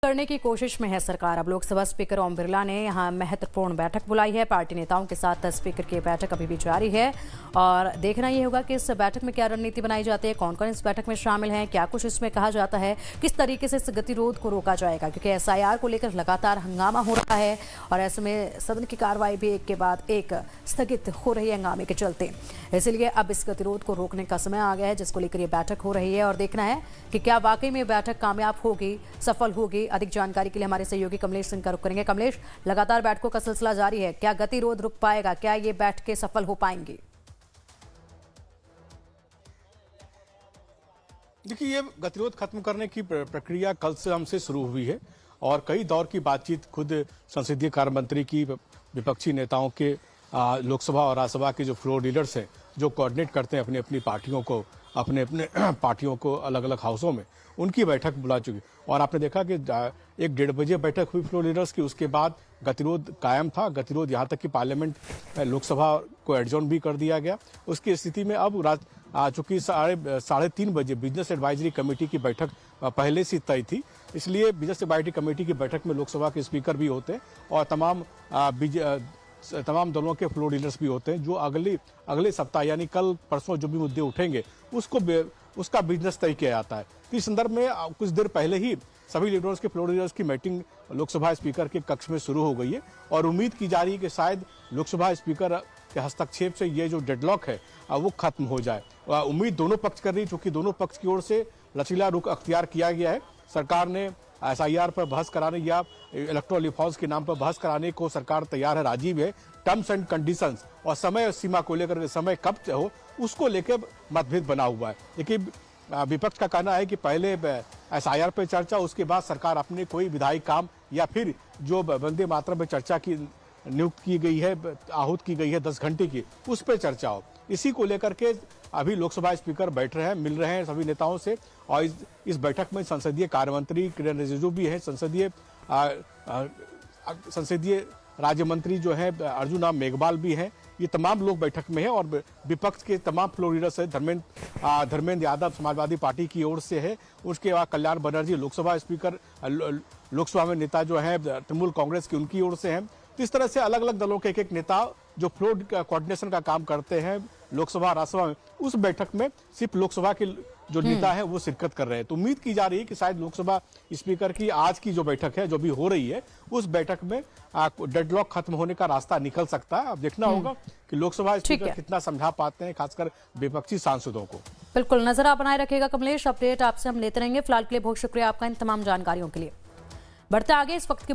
करने की कोशिश में है सरकार। अब लोकसभा स्पीकर ओम बिरला ने यहां महत्वपूर्ण बैठक बुलाई है। पार्टी नेताओं के साथ स्पीकर की बैठक अभी भी जारी है और देखना यह होगा कि इस बैठक में क्या रणनीति बनाई जाती है, कौन कौन इस बैठक में शामिल हैं, क्या कुछ इसमें कहा जाता है, किस तरीके से इस गतिरोध को रोका जाएगा, क्योंकि एसआईआर को लेकर लगातार हंगामा हो रहा है और ऐसे में सदन की कार्रवाई भी एक के बाद एक स्थगित हो रही है हंगामे के चलते। इसलिए अब इस गतिरोध को रोकने का समय आ गया है, जिसको लेकर ये बैठक हो रही है और देखना है कि क्या वाकई में बैठक कामयाब होगी, सफल होगी। अधिक जानकारी के लिए हमारे सहयोगी कमलेश सिंह का रुख करेंगे। कमलेश, लगातार बैठकों का सिलसिला जारी है, क्या गतिरोध रुक पाएगा, क्या ये बैठकें सफल हो पाएंगी? देखिए, ये गतिरोध खत्म करने की प्रक्रिया कल से हमसे शुरू हुई है और कई दौर की बातचीत खुद संसदीय कार्य मंत्री की विपक्षी नेताओं के लोकसभा और राज्यसभा के जो फ्लोर लीडर्स हैं, जो कोऑर्डिनेट करते हैं अपनी अपनी पार्टियों को, अपने अपने पार्टियों को अलग अलग हाउसों में, उनकी बैठक बुला चुकी। और आपने देखा कि 1-1:30 बजे बैठक हुई फ्लोर लीडर्स की। उसके बाद गतिरोध कायम था। गतिरोध यहाँ तक कि पार्लियामेंट लोकसभा को एडजॉर्न भी कर दिया गया। उसकी स्थिति में अब चूंकि 3:30 बजे बिजनेस एडवाइजरी कमेटी की बैठक पहले से तय थी, इसलिए बिजनेस एडवाइजरी कमेटी की बैठक में लोकसभा के स्पीकर भी होते हैं और तमाम दलों के फ्लोर लीडर्स भी होते हैं, जो अगले सप्ताह यानी कल परसों जो भी मुद्दे उठेंगे उसका बिजनेस तय किया जाता है। तो इस संदर्भ में कुछ देर पहले ही सभी लीडर्स के फ्लोर लीडर्स की मीटिंग लोकसभा स्पीकर के कक्ष में शुरू हो गई है और उम्मीद की जा रही है कि शायद लोकसभा स्पीकर के हस्तक्षेप से ये जो डेडलॉक है वो खत्म हो जाए। उम्मीद दोनों पक्ष कर रही है, चूंकि दोनों पक्ष की ओर से लचीला रुख अख्तियार किया गया है। सरकार ने एसआईआर पर बहस कराने या इलेक्टोरल रिफॉर्म्स के नाम पर बहस कराने को सरकार तैयार है, राजीव है। टर्म्स एंड कंडीशंस और समय सीमा को लेकर, समय कब हो उसको लेकर मतभेद बना हुआ है। लेकिन विपक्ष का कहना है कि पहले एसआईआर पर चर्चा, उसके बाद सरकार अपने कोई विधायी काम या फिर जो वंदे मातरम में चर्चा की नियुक्त की गई है, आहूत की गई है 10 घंटे की, उस पर चर्चा हो। इसी को लेकर के अभी लोकसभा स्पीकर बैठ रहे हैं, मिल रहे हैं सभी नेताओं से और इस बैठक में संसदीय कार्य मंत्री किरेन रिजिजू भी है, संसदीय राज्य मंत्री जो है अर्जुन राम मेघवाल भी हैं। ये तमाम लोग बैठक में हैं और विपक्ष के तमाम फ्लोर लीडर्स है। धर्मेंद्र यादव समाजवादी पार्टी की ओर से है, उसके बाद कल्याण बनर्जी लोकसभा स्पीकर, लोकसभा में नेता जो है तृणमूल कांग्रेस की, उनकी ओर से हैं। तो इस तरह से अलग अलग दलों के एक नेता जो फ्लोर कोऑर्डिनेशन का काम करते हैं लोकसभा राज्यसभा में, उस बैठक में सिर्फ लोकसभा के जो नेता है वो शिरकत कर रहे हैं। तो उम्मीद की जा रही है कि शायद लोकसभा स्पीकर की आज की जो बैठक है, जो भी हो रही है, उस बैठक में डेडलॉक खत्म होने का रास्ता निकल सकता है। अब देखना होगा कि लोकसभा स्पीकर कितना समझा पाते हैं, खासकर विपक्षी सांसदों को। बिल्कुल, नजर आप बनाए रखिएगा कमलेश, अपडेट आपसे हम लेते रहेंगे। फिलहाल के लिए बहुत शुक्रिया आपका इन तमाम जानकारियों के लिए। बढ़ते आगे इस वक्त